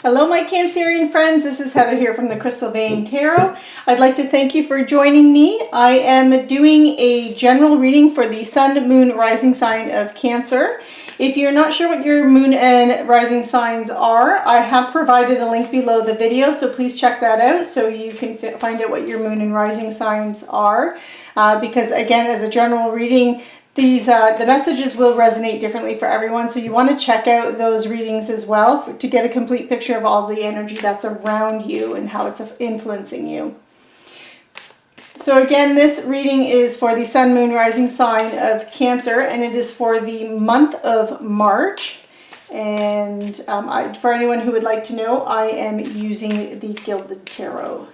Hello my Cancerian friends, this is Heather here from the Crystal Vein Tarot. I'd like to thank you for joining me. I am doing a general reading for the Sun, Moon, Rising sign of Cancer. If you're not sure what your Moon and Rising signs are, I have provided a link below the video, so please check that out so you can find out what your Moon and Rising signs are. Because again, as a general reading, the messages will resonate differently for everyone, so you want to check out those readings as well to get a complete picture of all the energy that's around you and how it's influencing you. So again, this reading is for the Sun, Moon, Rising sign of Cancer, and it is for the month of March. And for anyone who would like to know, I am using the Gilded Tarot.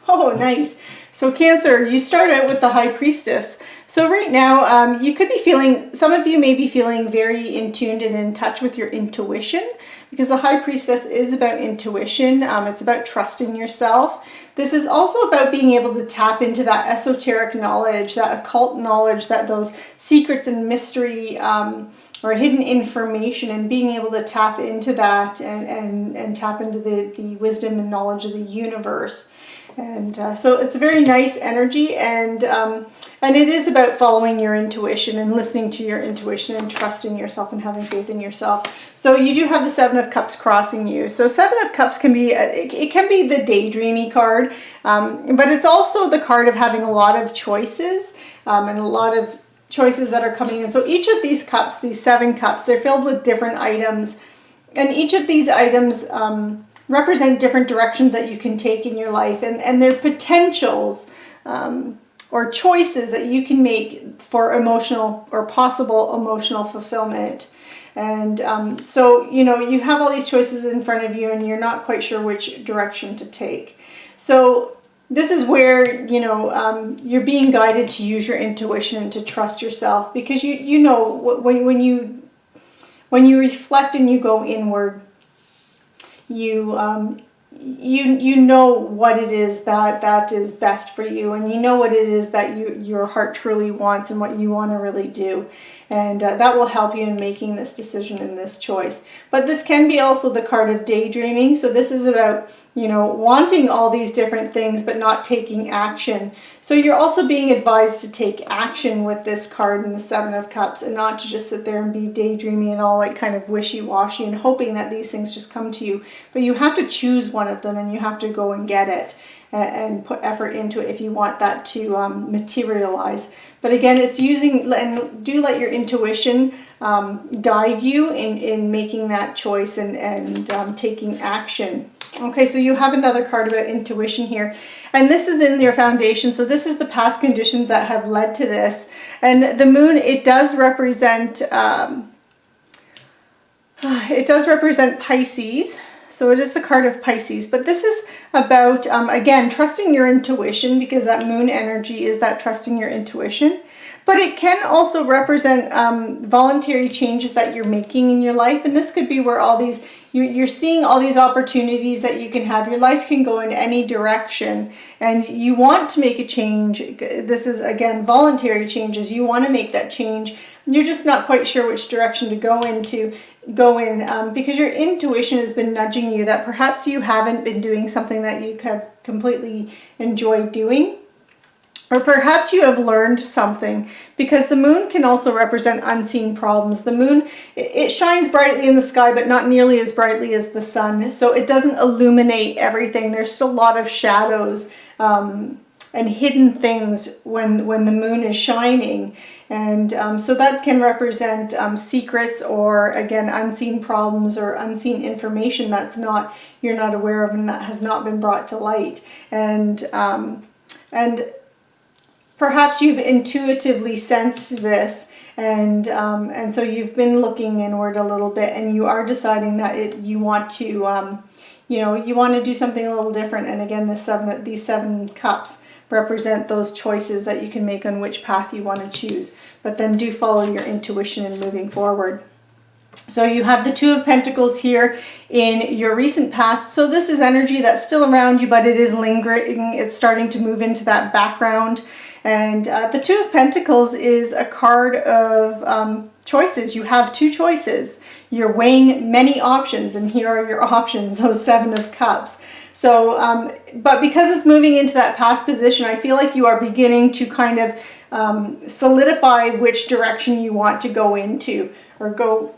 Oh, nice. So Cancer, you start out with the High Priestess. So right now, you could be feeling, some of you may be feeling very in tuned and in touch with your intuition, because the High Priestess is about intuition. It's about trusting yourself. This is also about being able to tap into that esoteric knowledge, that occult knowledge, that those secrets and mystery or hidden information, and being able to tap into that and tap into the wisdom and knowledge of the universe. And so it's a very nice energy, and it is about following your intuition and listening to your intuition and trusting yourself and having faith in yourself. So you do have the Seven of Cups crossing you. So Seven of Cups can be, it can be the daydreamy card, but it's also the card of having a lot of choices and a lot of choices that are coming in. So each of these cups, these 7 cups, they're filled with different items, and each of these items represent different directions that you can take in your life, and they're potentials or choices that you can make for emotional or possible emotional fulfillment. And so, you know, you have all these choices in front of you and you're not quite sure which direction to take. So this is where, you know, you're being guided to use your intuition and to trust yourself, because you know, when you reflect and you go inward, you know what it is that is best for you, and you know what it is that your heart truly wants and what you want to really do, and that will help you in making this decision and this choice. But this can be also the card of daydreaming. So this is about, you know, wanting all these different things but not taking action. So you're also being advised to take action with this card in the Seven of Cups, and not to just sit there and be daydreaming and all like kind of wishy-washy and hoping that these things just come to you. But you have to choose one of them, and you have to go and get it and put effort into it if you want that to materialize. But again, it's using, and do let your intuition guide you in making that choice and taking action. Okay, so you have another card about intuition here, and this is in your foundation. So this is the past conditions that have led to this, and the moon, it does represent Pisces. So it is the card of Pisces, but this is about, again, trusting your intuition, because that moon energy is that trusting your intuition. But it can also represent voluntary changes that you're making in your life. And this could be where all these, you're seeing all these opportunities that you can have. Your life can go in any direction, and you want to make a change. This is, again, voluntary changes. You want to make that change. You're just not quite sure which direction to go in, because your intuition has been nudging you that perhaps you haven't been doing something that you have completely enjoyed doing. Or perhaps you have learned something, because the moon can also represent unseen problems. The moon, it shines brightly in the sky, but not nearly as brightly as the sun. So it doesn't illuminate everything. There's still a lot of shadows and hidden things when the moon is shining. And so that can represent secrets, or again, unseen problems or unseen information that's you're not aware of and that has not been brought to light. And perhaps you've intuitively sensed this, and so you've been looking inward a little bit, and you are deciding that you want to, you know, you want to do something a little different. And again, these 7 cups represent those choices that you can make on which path you want to choose. But then do follow your intuition in moving forward. So you have the Two of Pentacles here in your recent past. So this is energy that's still around you, but it is lingering. It's starting to move into that background. And the Two of Pentacles is a card of choices. You have two choices. You're weighing many options, and here are your options, those Seven of Cups. So, but because it's moving into that past position, I feel like you are beginning to kind of solidify which direction you want to go into, or go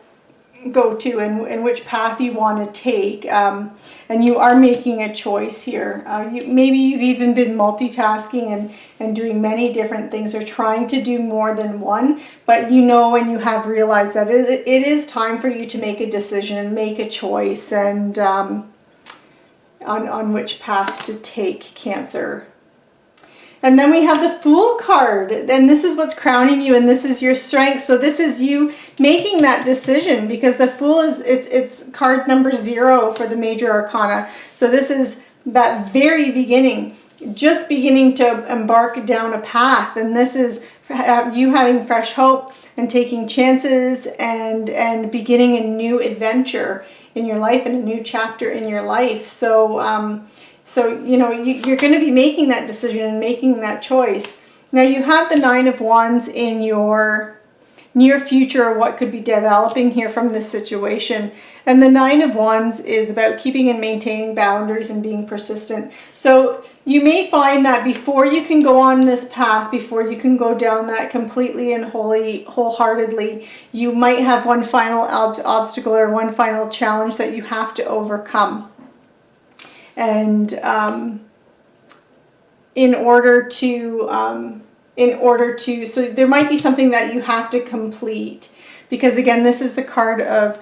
to, and which path you want to take, and you are making a choice here. Maybe you've even been multitasking and doing many different things, or trying to do more than one, but you know, and you have realized that it is time for you to make a decision, make a choice, and on which path to take, Cancer. And then we have the Fool card, and this is what's crowning you, and this is your strength. So this is you making that decision, because the Fool is, it's card number 0 for the major arcana. So this is that very beginning, just beginning to embark down a path, and this is you having fresh hope and taking chances and beginning a new adventure in your life, and a new chapter in your life. So you know, you're going to be making that decision and making that choice. Now you have the Nine of Wands in your near future, what could be developing here from this situation. And the Nine of Wands is about keeping and maintaining boundaries and being persistent. So you may find that before you can go on this path, before you can go down that completely and wholeheartedly, you might have one final obstacle or one final challenge that you have to overcome. And in order to, so there might be something that you have to complete, because again, this is the card of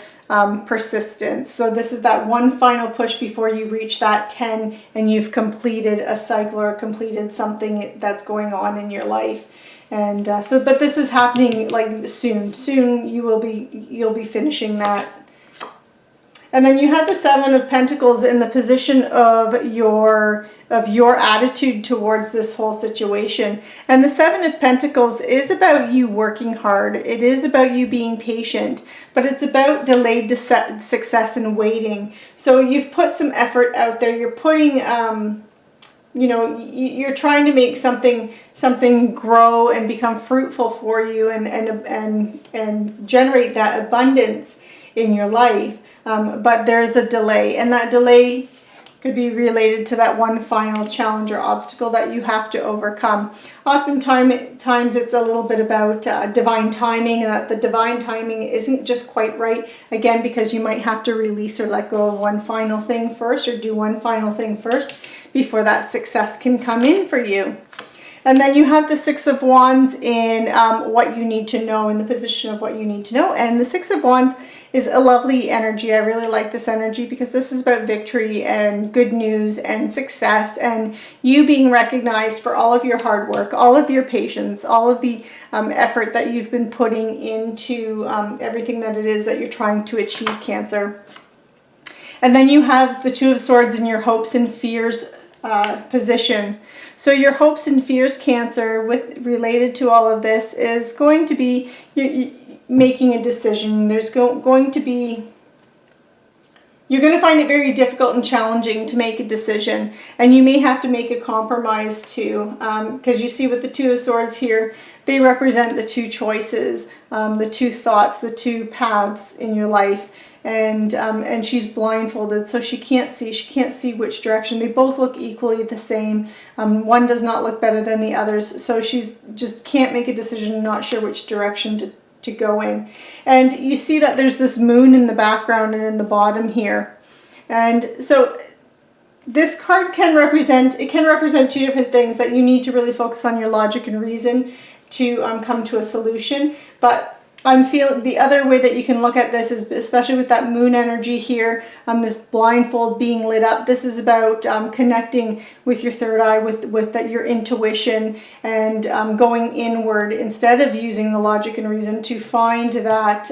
persistence. So this is that one final push before you reach that 10 and you've completed a cycle or completed something that's going on in your life. And but this is happening like soon you'll be finishing that. And then you have the Seven of Pentacles in the position of your attitude towards this whole situation. And the Seven of Pentacles is about you working hard. It is about you being patient, but it's about delayed success and waiting. So you've put some effort out there. You're putting, you know, you're trying to make something grow and become fruitful for you, and generate that abundance in your life. But there's a delay, and that delay could be related to that one final challenge or obstacle that you have to overcome. Oftentimes it's a little bit about divine timing, and that the divine timing isn't just quite right, again, because you might have to release or let go of one final thing first, or do one final thing first before that success can come in for you. And then you have the Six of Wands in what you need to know, in the position of what you need to know. And the Six of Wands is a lovely energy. I really like this energy, because this is about victory and good news and success, and you being recognized for all of your hard work, all of your patience, all of the effort that you've been putting into everything that it is that you're trying to achieve, Cancer. And then you have the Two of Swords in your hopes and fears position. So your hopes and fears, Cancer, related to all of this is going to be making a decision. There's going to be, you're going to find it very difficult and challenging to make a decision, and you may have to make a compromise too, because you see with the Two of Swords here, they represent the two choices, the two thoughts, the two paths in your life. And she's blindfolded, so she can't see which direction. They both look equally the same. One does not look better than the others, so she's just can't make a decision, not sure which direction to go in. And you see that there's this moon in the background and in the bottom here. And so this card can represent two different things, that you need to really focus on your logic and reason to come to a solution. But I'm feeling the other way that you can look at this is, especially with that moon energy here, this blindfold being lit up. This is about connecting with your third eye, with your intuition, and going inward instead of using the logic and reason to find that,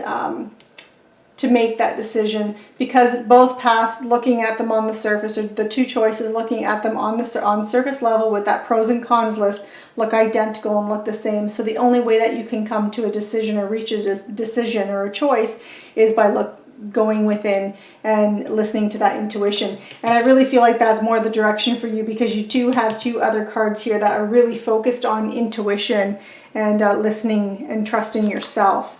to make that decision. Because both paths, looking at them on the surface, or the two choices, looking at them on surface level with that pros and cons list, look identical and look the same. So the only way that you can come to a decision or reach a decision or a choice is by going within and listening to that intuition. And I really feel like that's more the direction for you, because you do have 2 other cards here that are really focused on intuition and listening and trusting yourself.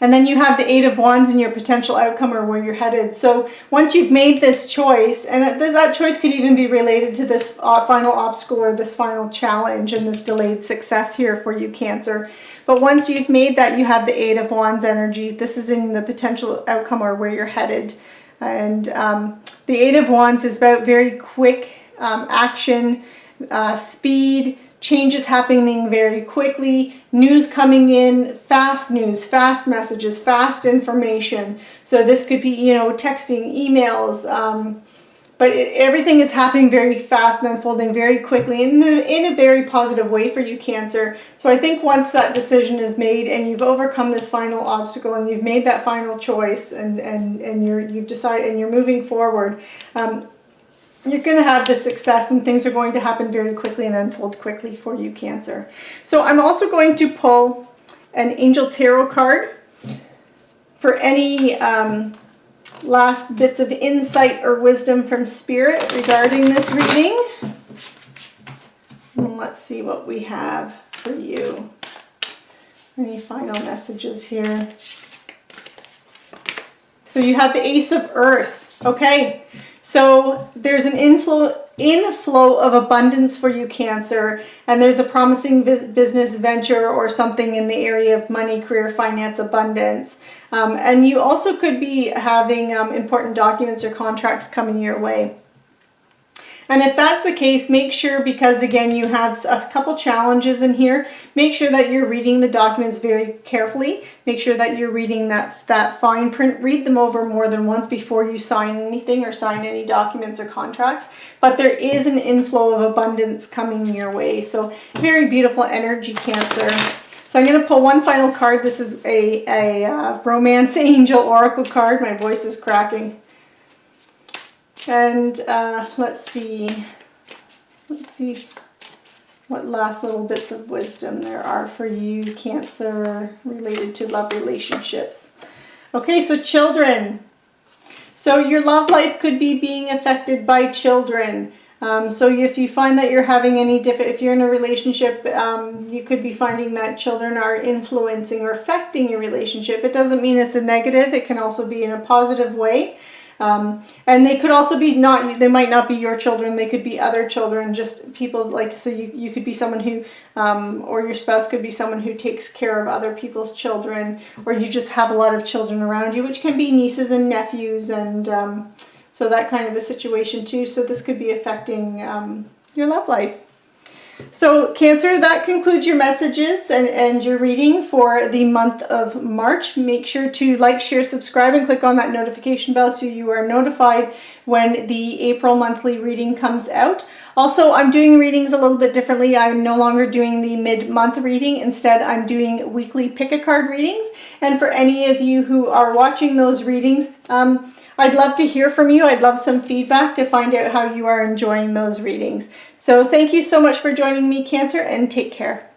And then you have the 8 of Wands in your potential outcome, or where you're headed. So once you've made this choice, and that choice could even be related to this final obstacle or this final challenge and this delayed success here for you, Cancer. But once you've made that, you have the 8 of Wands energy. This is in the potential outcome, or where you're headed. And the 8 of Wands is about very quick action, speed, changes happening very quickly, news coming in, fast news, fast messages, fast information. So this could be, you know, texting, emails, but everything is happening very fast and unfolding very quickly in a very positive way for you, Cancer. So I think once that decision is made and you've overcome this final obstacle and you've made that final choice and you've decided and you're moving forward, you're going to have the success, and things are going to happen very quickly and unfold quickly for you, Cancer. So I'm also going to pull an Angel Tarot card for any last bits of insight or wisdom from Spirit regarding this reading. And let's see what we have for you. Any final messages here? So you have the Ace of Earth. Okay. So there's an inflow of abundance for you, Cancer, and there's a promising business venture or something in the area of money, career, finance, abundance. And you also could be having important documents or contracts coming your way. And if that's the case, make sure, because again, you have a couple challenges in here, make sure that you're reading the documents very carefully. Make sure that you're reading that fine print. Read them over more than once before you sign anything or sign any documents or contracts. But there is an inflow of abundance coming your way. So very beautiful energy, Cancer. So I'm going to pull one final card. This is a Romance Angel Oracle card. My voice is cracking. And let's see what last little bits of wisdom there are for you, Cancer, related to love relationships. Okay, so children. So your love life could be being affected by children. So if you find that you're having any if you're in a relationship, you could be finding that children are influencing or affecting your relationship. It doesn't mean it's a negative. It can also be in a positive way. And they could also be they might not be your children, they could be other children, just people like, so you could be someone who, or your spouse could be someone who takes care of other people's children, or you just have a lot of children around you, which can be nieces and nephews, and so that kind of a situation too. So this could be affecting your love life. So Cancer, that concludes your messages and your reading for the month of March. Make sure to like, share, subscribe, and click on that notification bell so you are notified when the April monthly reading comes out. Also, I'm doing readings a little bit differently. I'm no longer doing the mid-month reading. Instead, I'm doing weekly pick-a-card readings. And for any of you who are watching those readings, I'd love to hear from you. I'd love some feedback to find out how you are enjoying those readings. So thank you so much for joining me, Cancer, and take care.